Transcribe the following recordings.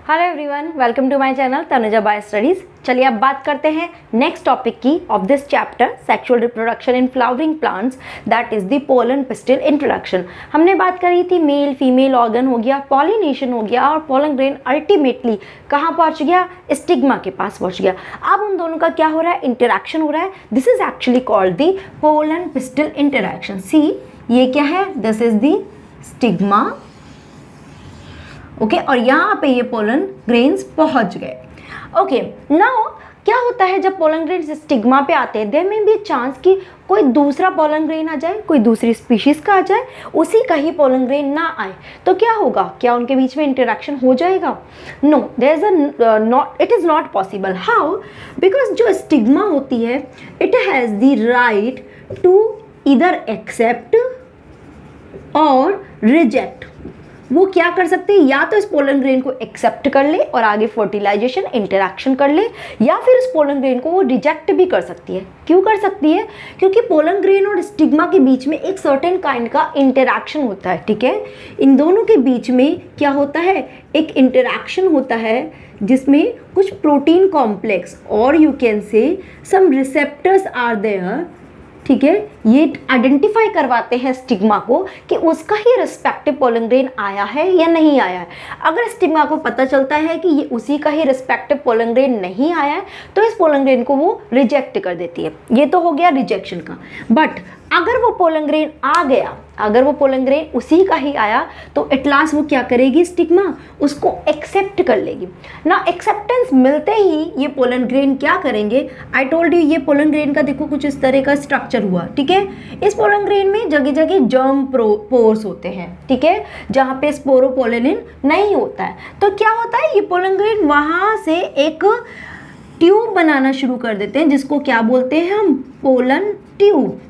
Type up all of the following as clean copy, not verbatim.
Hello everyone, welcome to my channel Tanuja bio studies. चलिए अब बात करते हैं नेक्स्ट टॉपिक की of this chapter sexual reproduction in flowering plants, that is the pollen pistil introduction. हमने बात करी थी मेल फीमेल ऑर्गन हो गया, पॉलिनेशन हो गया और पोलन ग्रेन अल्टीमेटली कहाँ पहुँच गया, स्टिग्मा के पास पहुँच गया। अब उन दोनों का क्या हो रहा है, इंटरेक्शन हो रहा है। This is actually called the pollen pistil interaction. See ये क्या है, this is the stigma, okay और यहाँ पे ये पोलन ग्रेन्स पहुंच गए। ओके नाउ क्या होता है जब पोलन ग्रेन्स स्टिग्मा पे आते हैं, देयर मे बी चांस कि कोई दूसरा पोलन ग्रेन आ जाए, कोई दूसरी स्पीशीज का आ जाए, उसी का ही पोलन ग्रेन ना आए तो क्या होगा, क्या उनके बीच में इंटरेक्शन हो जाएगा? No, there is a not, it is not possible. How? Because जो स्टिग्मा होती है it has the right to either accept और रिजेक्ट। वो क्या कर सकते हैं, या तो इस पोलन ग्रेन को एक्सेप्ट कर ले और आगे फर्टिलाइजेशन इंटरेक्शन कर ले, या फिर इस पोलन ग्रेन को वो रिजेक्ट भी कर सकती है। क्यों कर सकती है? क्योंकि पोलन ग्रेन और स्टिग्मा के बीच में एक सर्टेन काइंड का इंटरेक्शन होता है, ठीक है। इन दोनों के बीच में क्या होता है, एक इंटरेक्शन होता है जिसमें कुछ प्रोटीन कॉम्प्लेक्स और you can say some receptors are there, ठीक है। ये आइडेंटिफाई करवाते हैं स्टिग्मा को कि उसका ही रिस्पेक्टिव पोलन ग्रेन आया है या नहीं आया है। अगर स्टिग्मा को पता चलता है कि ये उसी का ही रिस्पेक्टिव पोलन ग्रेन नहीं आया है तो इस पोलन ग्रेन को वो रिजेक्ट कर देती है। ये तो हो गया रिजेक्शन का। बट अगर वो पोलन ग्रेन आ गया, अगर वो पोलन ग्रेन उसी का ही आया तो एट लास्ट वो क्या करेगी, स्टिग्मा उसको एक्सेप्ट कर लेगी ना। एक्सेप्टेंस मिलते ही ये पोलन ग्रेन क्या करेंगे, आई टोल्ड यू ये पोलन ग्रेन का देखो कुछ इस तरह का स्ट्रक्चर हुआ, ठीक है। इस पोलन ग्रेन में जगह जगह जर्म पोर्स होते हैं, ठीक है, जहाँ पे स्पोरोपोलेनिन नहीं होता है। तो क्या होता है, ये पोलन ग्रेन वहाँ से एक ट्यूब बनाना शुरू कर देते हैं जिसको क्या बोलते हैं हम, पोलन ट्यूब।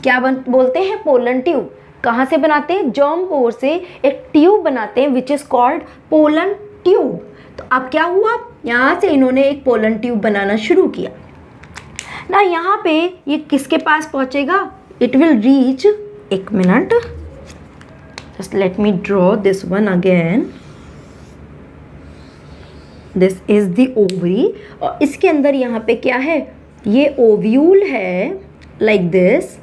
क्या बोलते हैं, पोलन ट्यूब। कहाँ से बनाते हैं, जर्म पोर से एक ट्यूब बनाते हैं which is called pollen tube. तो अब क्या हुआ, यहाँ से इन्होंने एक पोलन ट्यूब बनाना शुरू किया ना। यहाँ पे ये किसके पास पहुँचेगा, इट विल रीच, एक minute, just let me draw this one again. This is the ovary और इसके अंदर यहाँ पे क्या है, ये ओव्यूल है लाइक दिस,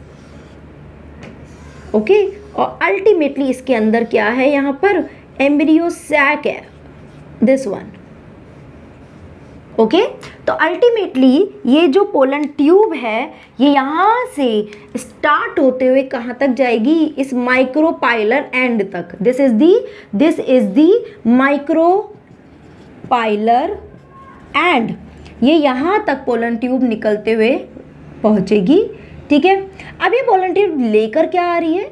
ओके और अल्टीमेटली इसके अंदर क्या है, यहाँ पर एम्ब्रियो सैक है, दिस वन, ओके। तो अल्टीमेटली ये जो पोलन ट्यूब है ये यहाँ से स्टार्ट होते हुए कहाँ तक जाएगी, इस माइक्रोपाइलर एंड तक। This is the micropylar and, ये यहाँ तक पोलन ट्यूब निकलते हुए पहुँचेगी, ठीक है। अब ये पोलन ट्यूब लेकर क्या आ रही है,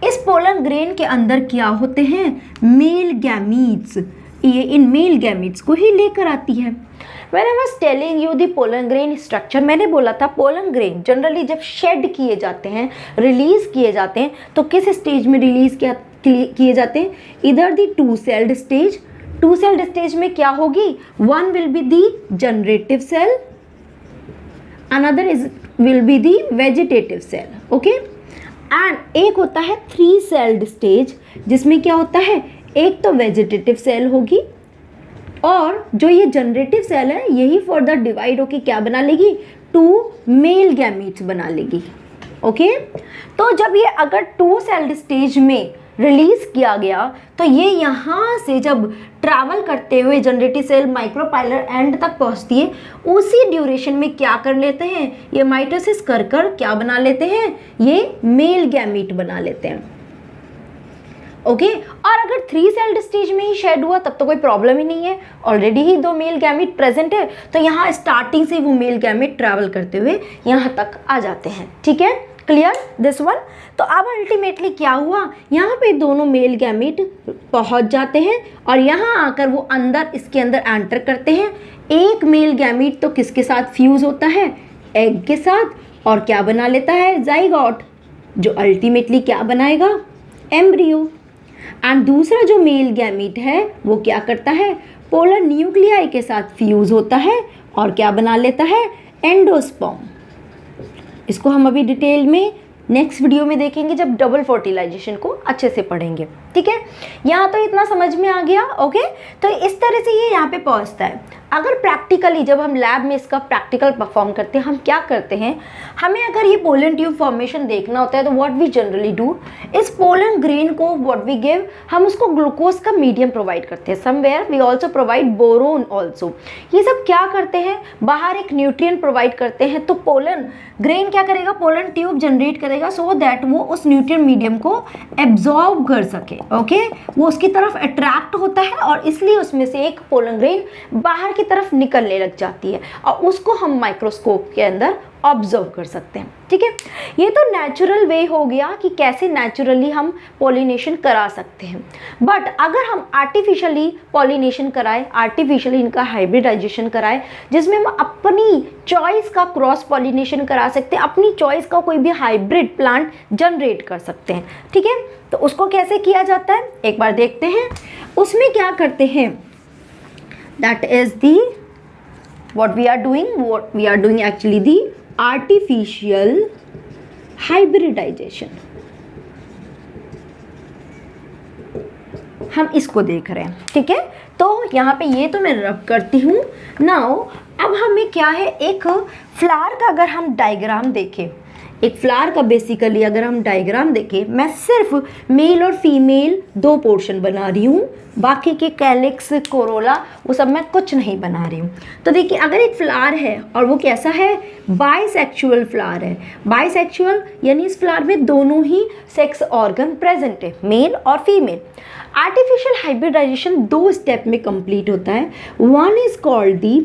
इस पोलन ग्रेन के अंदर क्या होते हैं, मेल गैमीट्स, ये इन मेल गैमीट्स को ही लेकर आती है। When I was telling you the pollen grain structure, मैंने बोला था पोलन ग्रेन जनरली जब शेड किए जाते हैं, रिलीज किए जाते हैं, तो किस स्टेज में रिलीज किए जाते हैं, इधर the two celled stage. Two celled stage में क्या होगी, one will be the generative cell, another is will be the vegetative cell, okay. And एक होता है थ्री सेल्ड स्टेज जिसमें क्या होता है, एक तो वेजिटेटिव सेल होगी और जो ये जनरेटिव सेल है यही फर्दर डिवाइड होकर क्या बना लेगी, टू मेल गैमीट्स बना लेगी, ओके। तो जब ये अगर टू सेल्ड स्टेज में रिलीज किया गया तो ये यहाँ से जब ट्रैवल करते हुए जनरेटिव सेल माइक्रोपाइलर एंड तक पहुँचती है, उसी ड्यूरेशन में क्या कर लेते हैं, ये माइटोसिस कर क्या बना लेते हैं, ये मेल गैमीट बना लेते हैं, ओके। और अगर थ्री सेल्ड स्टेज में ही शेड हुआ तब तो कोई प्रॉब्लम ही नहीं है, ऑलरेडी ही दो मेल गैमीट प्रेजेंट है, तो यहाँ स्टार्टिंग से वो मेल गैमीट ट्रैवल करते हुए यहाँ तक आ जाते हैं, ठीक है, क्लियर दिस वन। तो अब अल्टीमेटली क्या हुआ, यहाँ पे दोनों मेल गैमीट पहुँच जाते हैं और यहाँ आकर वो अंदर इसके अंदर एंटर करते हैं। एक मेल गैमीट तो किसके साथ फ्यूज़ होता है, एग के साथ, और क्या बना लेता है, जाइगोट, जो अल्टीमेटली क्या बनाएगा, एम्ब्रियो। एंड दूसरा जो मेल गैमीट है वो क्या करता है, पोलर न्यूक्लियाई के साथ फ्यूज़ होता है और क्या बना लेता है, एंडोस्पर्म। इसको हम अभी डिटेल में नेक्स्ट वीडियो में देखेंगे जब डबल फर्टिलाइजेशन को अच्छे से पढ़ेंगे। ठीक है, यहाँ तो इतना समझ में आ गया। ओके, तो इस तरह से ये यहाँ पे पहुँचता है। अगर प्रैक्टिकली जब हम लैब में इसका प्रैक्टिकल परफॉर्म करते हैं, हम क्या करते हैं, हमें अगर ये पोलन ट्यूब फॉर्मेशन देखना होता है तो व्हाट वी जनरली डू, इस पोलन ग्रेन को व्हाट वी गिव, हम उसको ग्लूकोज का मीडियम प्रोवाइड करते हैं। Somewhere we also provide boron also. ये सब क्या करते हैं, बाहर एक न्यूट्रिएंट प्रोवाइड करते हैं। तो पोलन ग्रेन क्या करेगा, पोलन ट्यूब जनरेट करेगा सो दैट वो उस न्यूट्रिएंट मीडियम को एब्जॉर्ब कर सके। ओके, वो उसकी तरफ अट्रैक्ट होता है और इसलिए उसमें से एक पोलन ग्रेन बाहर की तरफ निकलने लग जाती है और उसको हम माइक्रोस्कोप के अंदर ऑब्जर्व कर सकते हैं। ठीक है, ये तो नेचुरल वे हो गया कि कैसे नेचुरली हम पॉलिनेशन करा सकते हैं। बट अगर हम आर्टिफिशियली पॉलिनेशन कराएं, आर्टिफिशियली इनका हाइब्रिडाइजेशन कराएं, जिसमें हम अपनी चॉइस का क्रॉस पॉलिनेशन करा सकते हैं, अपनी चॉइस का कोई भी हाइब्रिड प्लांट जनरेट कर सकते हैं। ठीक है, तो उसको कैसे किया जाता है एक बार देखते हैं। उसमें क्या करते हैं, that is the what we are doing actually the artificial hybridization। हम इसको देख रहे हैं। ठीक है, तो यहाँ पे ये तो मैं रब करती हूँ। नाउ अब हमें क्या है, एक फ्लावर का अगर हम डायग्राम देखें, एक फ्लावर का बेसिकली अगर हम डायग्राम देखें, मैं सिर्फ मेल और फीमेल दो पोर्शन बना रही हूँ, बाकी के कैलिक्स कोरोला वो सब मैं कुछ नहीं बना रही हूँ। तो देखिए, अगर एक फ्लावर है और वो कैसा है, बाइसेक्सुअल फ्लावर है। बाइसेक्सुअल यानी इस फ्लावर में दोनों ही सेक्स ऑर्गन प्रेजेंट है, मेल और फीमेल। आर्टिफिशियल हाइब्रिडाइजेशन दो स्टेप में कंप्लीट होता है। One is called the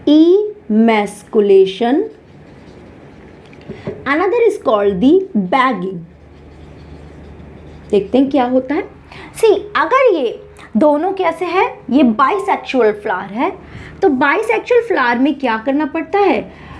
emasculation, another is called the bagging. देखते हैं क्या होता है। सी, अगर ये दोनों कैसे है, ये बाइसेक्सुअल फ्लावर है, तो बाइसेक्सुअल फ्लावर में क्या करना पड़ता है,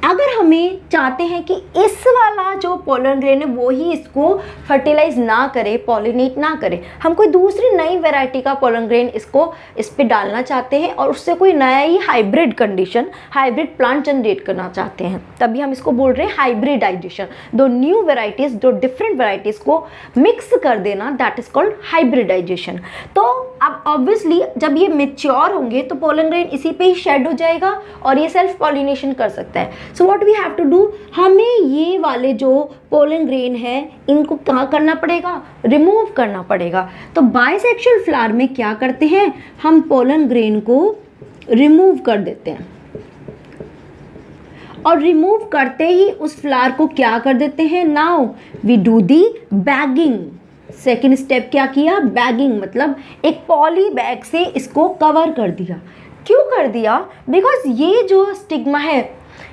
अगर हमें चाहते हैं कि इस वाला जो पोलन ग्रेन है वो ही इसको फर्टिलाइज ना करे, पॉलिनेट ना करे, हम कोई दूसरी नई वैरायटी का पोलन ग्रेन इस पे डालना चाहते हैं और उससे कोई नया ही hybrid condition, hybrid plant generate करना चाहते हैं, तभी हम इसको बोल रहे हैं हाइब्रिडाइजेशन। दो न्यू वेराइटीज़, दो डिफरेंट वेराइटीज़ को मिक्स कर देना, दैट इज कॉल्ड हाइब्रिडाइजेशन। तो अब ऑब्वियसली जब ये मेच्योर होंगे तो पोलन ग्रेन इसी पे ही शेड हो जाएगा और ये सेल्फ पॉलिनेशन कर सकता है। So what we have to do, हमें ये वाले जो पोलन ग्रेन है इनको क्या करना पड़ेगा, रिमूव करना पड़ेगा। तो बाइसेक्सुअल फ्लावर में क्या करते हैं, हम पोलन ग्रेन को रिमूव कर देते हैं और रिमूव करते ही उस फ्लावर को क्या कर देते हैं, now we do the bagging. Second step क्या किया, बैगिंग, मतलब एक पॉली बैग से इसको कवर कर दिया। क्यों कर दिया, बिकॉज ये जो स्टिग्मा है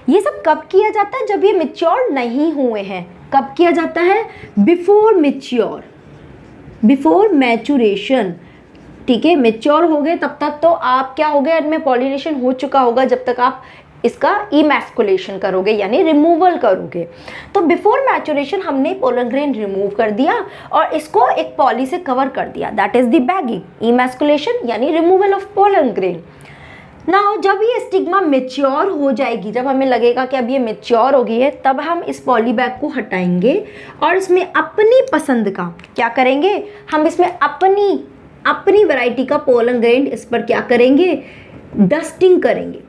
ये सब कब किया जाता है, जब ये मेच्योर नहीं हुए हैं। कब किया जाता है, बिफोर मेच्योर, बिफोर मैचुरेशन। ठीक है, मेच्योर हो गए तब तक तो आप क्या हो गया, इनमें पॉलिनेशन हो चुका होगा जब तक आप इसका इमैस्कुलेशन करोगे यानी रिमूवल करोगे। तो बिफोर मैचुरेशन हमने पोलन ग्रेन रिमूव कर दिया और इसको एक पॉली से कवर कर दिया, that is the bagging. Emasculation यानी removal of pollen grain. Now जब ये स्टिग्मा मेच्योर हो जाएगी, जब हमें लगेगा कि अब ये मेच्योर हो गई है, तब हम इस पॉली बैग को हटाएंगे और इसमें अपनी पसंद का क्या करेंगे, हम इसमें अपनी वैरायटी का पोलन ग्रेन इस पर क्या करेंगे, डस्टिंग करेंगे।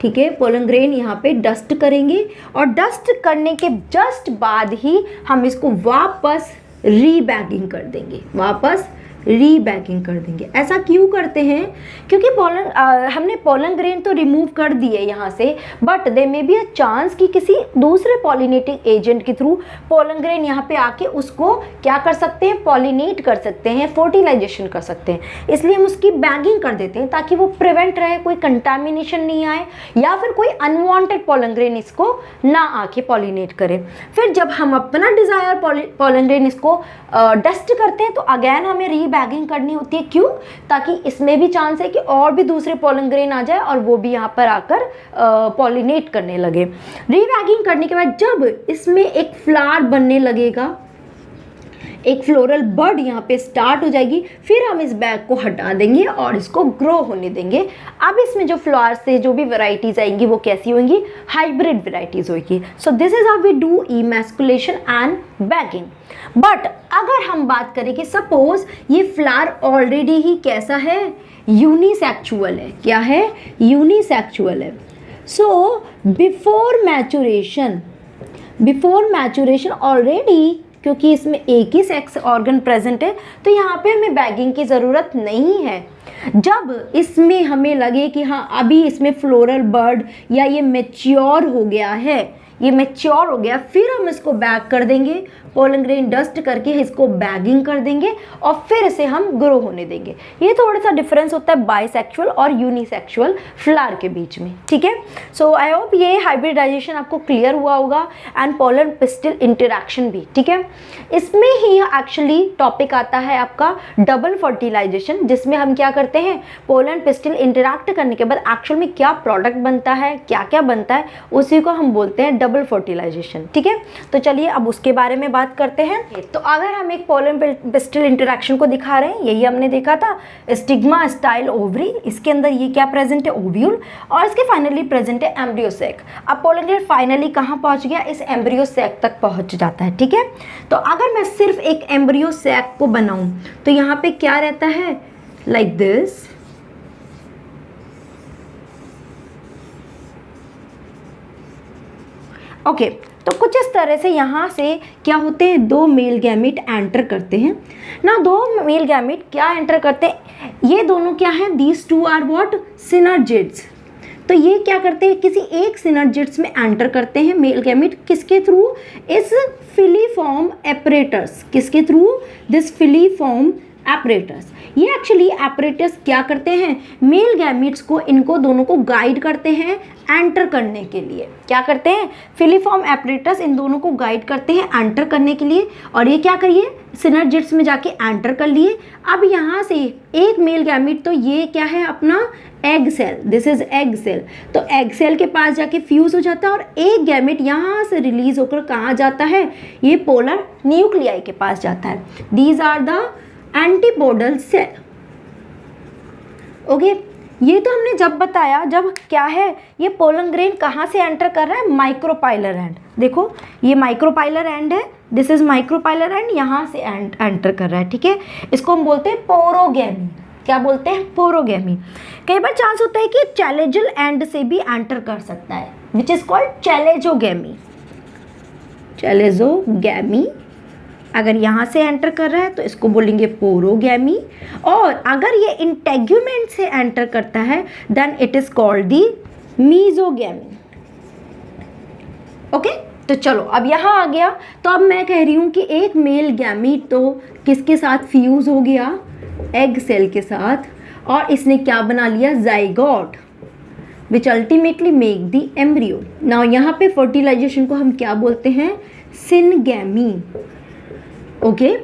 ठीक है, पोलन ग्रेन यहाँ पे डस्ट करेंगे और डस्ट करने के जस्ट बाद ही हम इसको वापस रीबैगिंग कर देंगे, वापस रीबैगिंग कर देंगे। ऐसा क्यों करते हैं, क्योंकि हमने पोलन ग्रेन तो रिमूव कर दिए यहाँ से, but they may be a chance कि किसी दूसरे पॉलिनेटिंग एजेंट के थ्रू पोलन ग्रेन यहाँ पे आके उसको क्या कर सकते हैं, पॉलिनेट कर सकते हैं, फर्टिलाइजेशन कर सकते हैं। इसलिए हम उसकी बैगिंग कर देते हैं ताकि वो प्रिवेंट रहे, कोई कंटामिनेशन नहीं आए या फिर कोई अनवांटेड पोलन ग्रेन इसको ना आके पॉलिनेट करे। फिर जब हम अपना डिज़ायर पोलन ग्रेन इसको डस्ट करते हैं तो अगेन हमें रीबैगिंग करनी होती है। क्यों, ताकि इसमें भी चांस है कि और भी दूसरे पोलन ग्रेन आ जाए और वो भी यहाँ पर आकर पॉलिनेट करने लगे। रीबैगिंग करने के बाद जब इसमें एक फ्लावर बनने लगेगा, एक फ्लोरल बड यहाँ पे स्टार्ट हो जाएगी, फिर हम इस बैग को हटा देंगे और इसको ग्रो होने देंगे। अब इसमें जो फ्लावर्स से जो भी वैरायटीज आएंगी वो कैसी होंगी, हाइब्रिड वैरायटीज होगी। So this is how we do emasculation and bagging. But अगर हम बात करें कि सपोज ये फ्लावर ऑलरेडी ही कैसा है, यूनिसेक्सुअल है, क्या है, यूनिसेक्सुअल है। सो बिफोर मैचुरेशन ऑलरेडी, क्योंकि इसमें एक ही सेक्स ऑर्गन प्रेजेंट है, तो यहाँ पे हमें बैगिंग की ज़रूरत नहीं है। जब इसमें हमें लगे कि हाँ अभी इसमें फ्लोरल बर्ड या ये मैच्योर हो गया है, ये मैच्योर हो गया, फिर हम इसको बैग कर देंगे, पोलन ग्रेन डस्ट करके इसको बैगिंग कर देंगे और फिर इसे हम ग्रो होने देंगे। ये थोड़ा सा डिफरेंस होता है बाइसेक्सुअल और यूनिसेक्सुअल फ्लावर के बीच में, ठीक है। सो आई होप ये हाइब्रिडाइजेशन आपको क्लियर हुआ होगा एंड पोलन पिस्टिल इंटरेक्शन भी, ठीक है। इसमें ही एक्चुअली टॉपिक आता है आपका डबल फर्टिलाइजेशन, जिसमें हम क्या करते हैं, पोलन पिस्टिल इंटरैक्ट करने के बाद एक्चुअल में क्या प्रोडक्ट बनता है, क्या क्या बनता है, उसी को हम बोलते हैं डबल फर्टिलाइजेशन, ठीक है। तो चलिए अब उसके बारे में बात करते हैं। तो अगर हम एक पोलन पिस्टिल इंटरैक्शन को दिखा रहे हैं, यही हमने देखा था, स्टिग्मा स्टाइल ओवरी, इसके अंदर ये क्या प्रेजेंट है, ओव्यूल, और इसके फाइनली प्रेजेंट है एम्ब्रियो सैक। अब पोलन ग्रेन फाइनली कहाँ पहुंच गया, इस एम्ब्रियो सैक तक पहुंच जाता है, ठीक है। तो अगर मैं सिर्फ एक एम्ब्रियो सैक को बनाऊं तो यहाँ पे क्या रहता है, लाइक दिस, ओके। तो कुछ इस तरह से यहाँ से क्या होते हैं, दो मेल गैमेट एंटर करते हैं ना। दो मेल गैमेट क्या एंटर करते हैं, ये दोनों क्या हैं, these two are what, synergids. तो ये क्या करते हैं, किसी एक सिनर्जिड्स में एंटर करते हैं मेल गैमेट, किसके थ्रू, इस फिलीफॉर्म एपरेटस, किसके थ्रू, दिस फिलीफॉर्म एपरेटस। ये एक्चुअली एपरेटस क्या करते हैं, मेल गैमेट्स को, इनको दोनों को गाइड करते हैं एंटर करने के लिए। क्या करते हैं, फिलीफॉर्म एपरेटस इन दोनों को गाइड करते हैं एंटर करने के लिए। और ये क्या करिए, सिनर्जिड्स में जाके एंटर कर लिए। अब यहाँ से एक मेल गैमेट, तो ये क्या है अपना egg cell, this is egg cell, तो एग सेल के पास जाके फ्यूज हो जाता है और एक गैमेट यहाँ से रिलीज होकर कहाँ जाता है, ये पोलर न्यूक्लियाई के पास जाता है। These are the antipodal cell, okay. ये तो हमने जब बताया, जब क्या है, ये पोलन ग्रेन कहाँ से एंटर कर रहा है, माइक्रोपाइलर एंड, देखो ये माइक्रोपाइलर एंड है, दिस इज माइक्रोपाइलर एंड, यहाँ से एंटर कर रहा है, ठीक है। इसको हम बोलते हैं पोरोगैमी, क्या बोलते हैं, पोरोगैमी। कई बार चांस होता है कि चैलेजल एंड से भी एंटर कर सकता है, विच इज कॉल्ड चैलेजोगैमी, चैलेजोगैमी। अगर यहाँ से एंटर कर रहा है तो इसको बोलेंगे पोरोगैमी, और अगर ये इंटेग्यूमेंट से एंटर करता है then it is called the mesogamy, okay. तो चलो अब यहाँ आ गया, तो अब मैं कह रही हूँ कि एक मेल गैमीट तो किसके साथ फ्यूज हो गया, एग सेल के साथ, और इसने क्या बना लिया, zygote, which ultimately make the embryo. Now यहाँ पे फर्टिलाइजेशन को हम क्या बोलते हैं, सिनगैमी, ओके।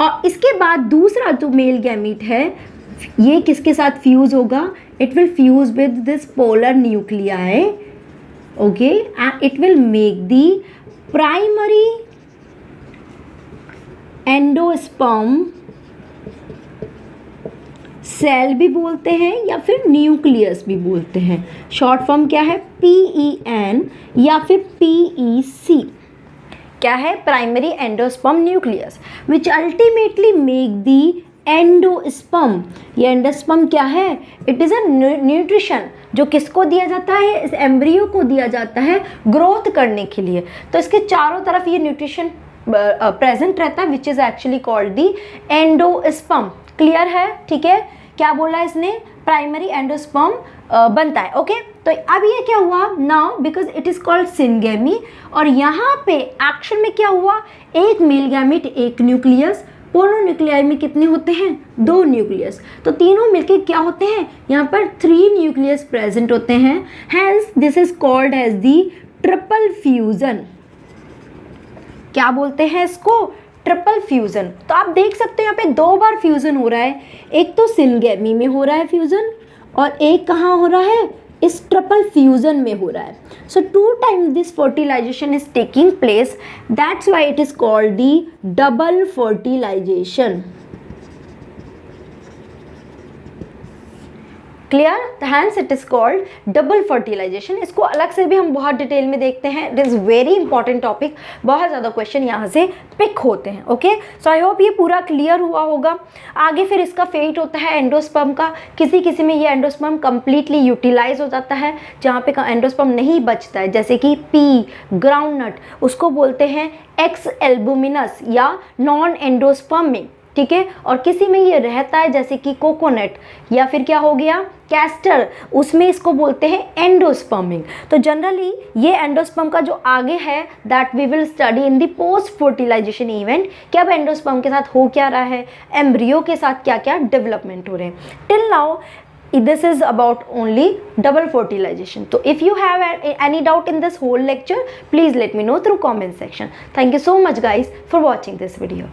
और इसके बाद दूसरा जो मेल गैमीट है, ये किसके साथ फ्यूज होगा, it will fuse with this polar nuclei, okay, and it will make the primary endosperm cell भी बोलते हैं या फिर न्यूक्लियस भी बोलते हैं। शॉर्ट फॉर्म क्या है, PEN या फिर PEC, क्या है, primary endosperm nucleus, which ultimately make the endosperm. ये एंडोस्पर्म क्या है, इट इज़ अ न्यूट्रिशन, जो किसको दिया जाता है, इस एम्ब्रियो को दिया जाता है ग्रोथ करने के लिए। तो इसके चारों तरफ ये न्यूट्रिशन प्रेजेंट रहता है, which is actually called the endosperm. Clear है, ठीक है। क्या बोला इसने, प्राइमरी एंडोस्पर्म बनता है, ओके। तो अब ये क्या हुआ, now because it is called syngamy, और यहाँ पे एक्शन में क्या हुआ, एक मेल गैमेट एक न्यूक्लियस, पोलो न्यूक्लियाई में कितने होते हैं, दो न्यूक्लियस, तो तीनों मिलके क्या होते हैं, यहाँ पर 3 न्यूक्लियस प्रेजेंट होते हैं, hence this is called as the triple fusion. क्या बोलते हैं इसको, ट्रिपल फ्यूजन। तो आप देख सकते हो यहाँ पे 2 बार फ्यूजन हो रहा है, एक तो सिनगैमी में हो रहा है फ्यूजन, और एक कहाँ हो रहा है, इस ट्रिपल फ्यूजन में हो रहा है. So 2 time this fertilization is taking place, that's why it is called the double fertilization. Clear? Hence it is called double fertilization. इसको अलग से भी हम बहुत डिटेल में देखते हैं. It is very important topic. बहुत ज़्यादा क्वेश्चन यहाँ से पिक होते हैं. ओके, सो आई होप ये पूरा क्लियर हुआ होगा. आगे फिर इसका फेट होता है एंडोस्पर्म का. किसी किसी में ये एंडोस्पर्म कंप्लीटली यूटिलाइज हो जाता है, जहाँ पे एंडोस्पर्म नहीं बचता है, जैसे कि पी, ग्राउंडनट, उसको बोलते हैं एक्स एल्बुमिनस या नॉन एंडोस्पर्मिक. ठीक है, और किसी में ये रहता है जैसे कि कोकोनट या फिर क्या हो गया कैस्टर, उसमें इसको बोलते हैं एंडोस्पर्मिंग. तो जनरली ये एंडोस्पर्म का जो आगे है that we will study in the post fertilization event कि अब एंडोस्पर्म के साथ हो क्या रहा है, एम्ब्रियो के साथ क्या क्या डेवलपमेंट हो रहे हैं. Till now this is about only double fertilization. So if you have any doubt in this whole lecture, please let me know through comment section. Thank you so much guys for watching this video.